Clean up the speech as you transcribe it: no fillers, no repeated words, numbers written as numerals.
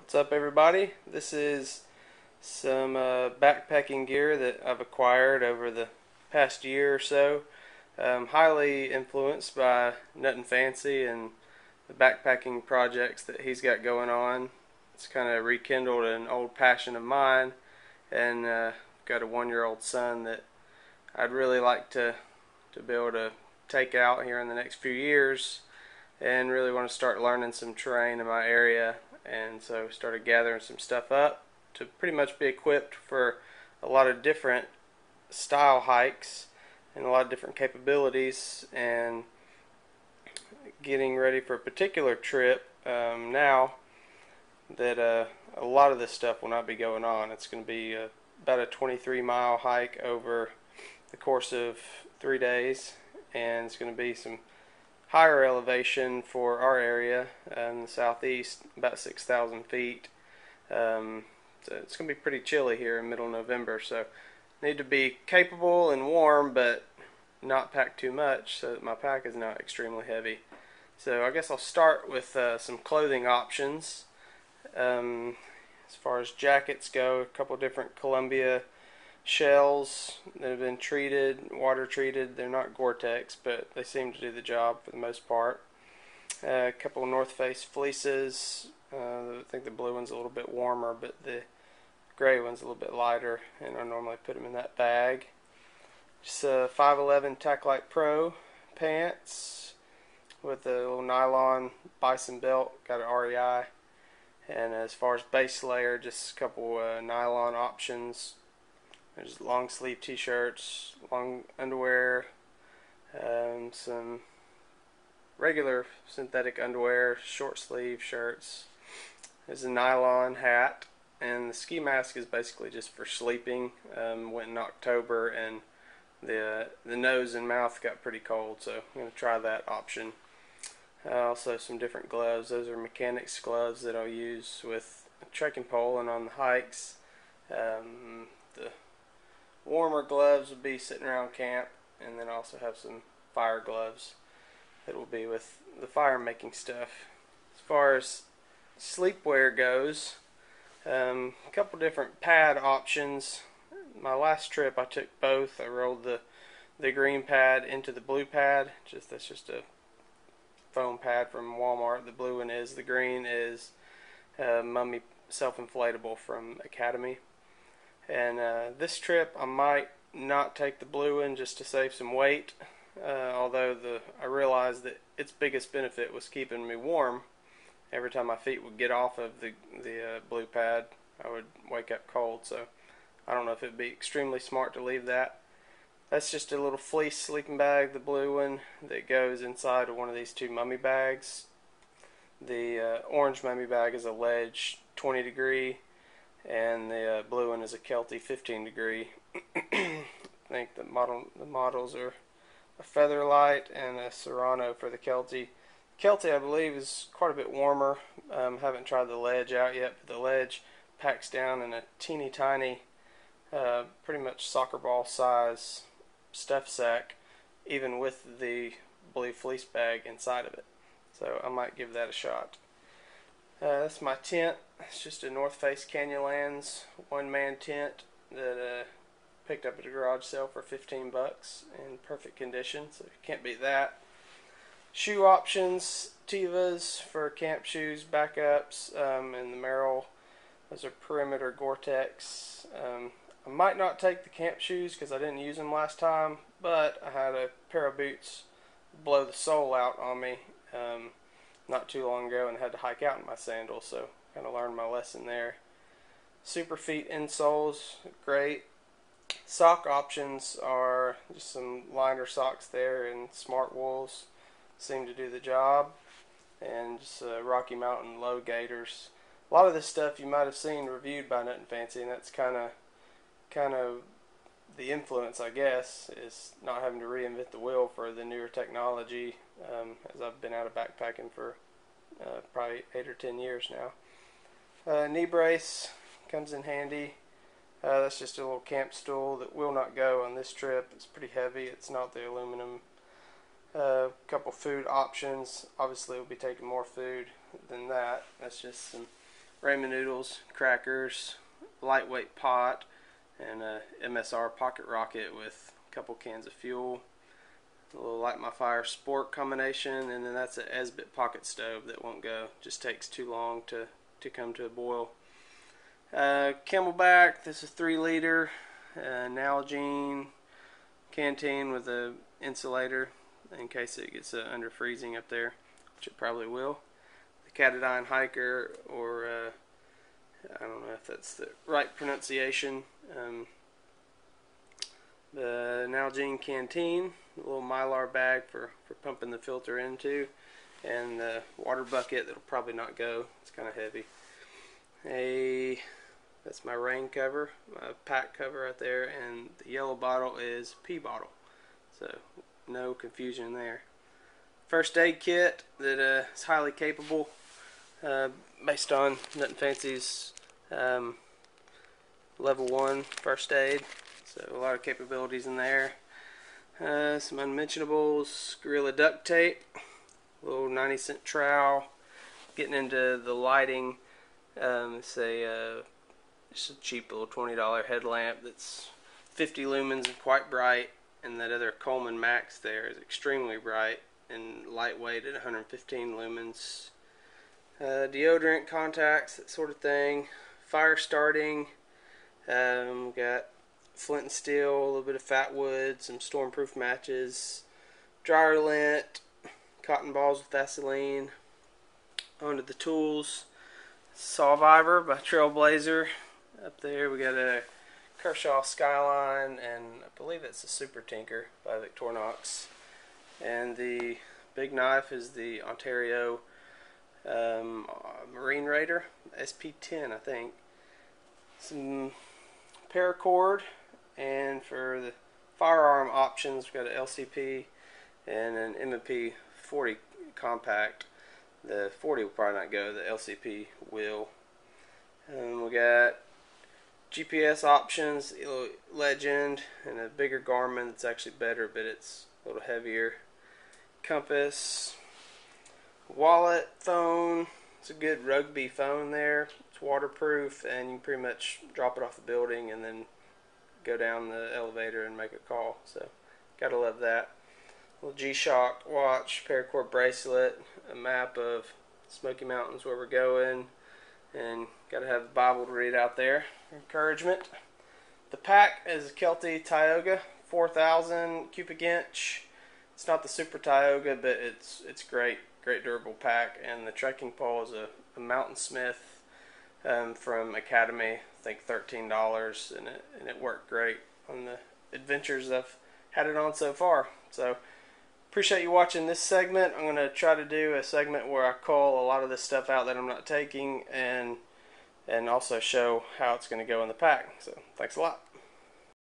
What's up, everybody? This is some backpacking gear that I've acquired over the past year or so. Highly influenced by Nuttin' Fancy and the backpacking projects that he's got going on. It's kind of rekindled an old passion of mine, and got a 1-year-old son that I'd really like to be able to take out here in the next few years, and really want to start learning some terrain in my area. And so started gathering some stuff up to pretty much be equipped for a lot of different style hikes and a lot of different capabilities, and getting ready for a particular trip now that a lot of this stuff will not be going on. It's going to be about a 23-mile hike over the course of 3 days, and it's going to be some higher elevation for our area in the southeast, about 6,000 feet. So it's going to be pretty chilly here in middle November, so need to be capable and warm, but not pack too much so that my pack is not extremely heavy. So I guess I'll start with some clothing options. As far as jackets go, a couple different Columbia shells that have been treated, water treated. They're not Gore-Tex, but they seem to do the job for the most part. A couple North Face fleeces. I think the blue one's a little bit warmer, but the gray one's a little bit lighter, and I normally put them in that bag. Just a 511 Taclite Pro pants with a little nylon bison belt, got an REI. And as far as base layer, just a couple nylon options. There's long sleeve t-shirts, long underwear, some regular synthetic underwear, short sleeve shirts. There's a nylon hat, and the ski mask is basically just for sleeping. Went in October, and the nose and mouth got pretty cold, so I'm going to try that option. Also some different gloves. Those are mechanics gloves that I'll use with a trekking pole and on the hikes. The warmer gloves will be sitting around camp, and then also have some fire gloves that will be with the fire making stuff. As far as sleepwear goes, a couple different pad options. My last trip I took both. I rolled the green pad into the blue pad. That's just a foam pad from Walmart. The blue one is. The green is Mummy self-inflatable from Academy. And this trip I might not take the blue one just to save some weight, although I realized that its biggest benefit was keeping me warm. Every time my feet would get off of the blue pad, I would wake up cold, so I don't know if it would be extremely smart to leave that. That's just a little fleece sleeping bag, the blue one, that goes inside of one of these two Mummy bags. The orange Mummy bag is a Ledge 20 degree, and the blue one is a Kelty 15 degree. I think the models are a Featherlight and a Serrano for the Kelty. Kelty, I believe, is quite a bit warmer. Haven't tried the Ledge out yet, but the Ledge packs down in a teeny tiny, pretty much soccer ball size stuff sack, even with the blue fleece bag inside of it. So I might give that a shot. That's my tent. It's just a North Face Canyonlands one-man tent that picked up at a garage sale for 15 bucks in perfect condition, so you can't beat that. Shoe options, Tevas for camp shoes, backups, and the Merrell. Those are Perimeter Gore-Tex. I might not take the camp shoes because I didn't use them last time, but I had a pair of boots blow the sole out on me not too long ago, and had to hike out in my sandals, so kind of learned my lesson there. Superfeet insoles, great. Sock options are just some liner socks there, and Smart Wools seem to do the job, and just Rocky Mountain low gaiters. A lot of this stuff you might have seen reviewed by Nuttin' Fancy, and that's kind of the influence, I guess, is not having to reinvent the wheel for the newer technology, as I've been out of backpacking for probably 8 or 10 years now. Knee brace comes in handy. That's just a little camp stool that will not go on this trip. It's pretty heavy. It's not the aluminum. Couple food options. Obviously we'll be taking more food than that. That's just some ramen noodles, crackers, lightweight pot, and a MSR pocket rocket with a couple cans of fuel, a little Light My Fire Sport combination, and then that's an Esbit pocket stove that won't go. Just takes too long to come to a boil. Camelback, this is 3 liter, Nalgene canteen with a insulator in case it gets under freezing up there, which it probably will. The Catadine Hiker, or I don't know if that's the right pronunciation. The Nalgene canteen, a little Mylar bag for pumping the filter into, and the water bucket that'll probably not go. It's kind of heavy. That's my rain cover, my pack cover right there, and the yellow bottle is pee bottle, so no confusion there. First aid kit that is highly capable, based on Nothing Fancy's level 1 first aid, so a lot of capabilities in there. Some unmentionables, Gorilla duct tape, little 90-cent trowel. Getting into the lighting, just a cheap little $20 headlamp that's 50 lumens and quite bright, and that other Coleman Max there is extremely bright and lightweight at 115 lumens. Deodorant, contacts, that sort of thing. Fire starting, got flint and steel, a little bit of fat wood, some stormproof matches, dryer lint, cotton balls with Vaseline. Onto the tools, Sawviver by Trailblazer. Up there we got a Kershaw Skyline, and I believe it's a Super Tinker by Victorinox. And the big knife is the Ontario Marine Raider SP10, I think. Some paracord, and for the firearm options we've got an LCP and an M&P 40 compact. The 40 will probably not go, the LCP will. We got GPS options, Legend, and a bigger Garmin that's actually better, but it's a little heavier. Compass, wallet, phone. It's a good rugby phone there. It's waterproof, and you can pretty much drop it off the building and then go down the elevator and make a call. So, gotta love that. Little G-Shock watch, paracord bracelet, a map of Smoky Mountains where we're going, and gotta have the Bible to read out there for encouragement. The pack is a Kelty Tioga 4000 cubic inch. It's not the Super Tioga, but it's great durable pack. And the trekking pole is a Mountain Smith from Academy, I think $13, and it worked great on the adventures I've had it on so far. So appreciate you watching this segment. I'm going to try to do a segment where I call a lot of this stuff out that I'm not taking, and also show how it's going to go in the pack. So thanks a lot.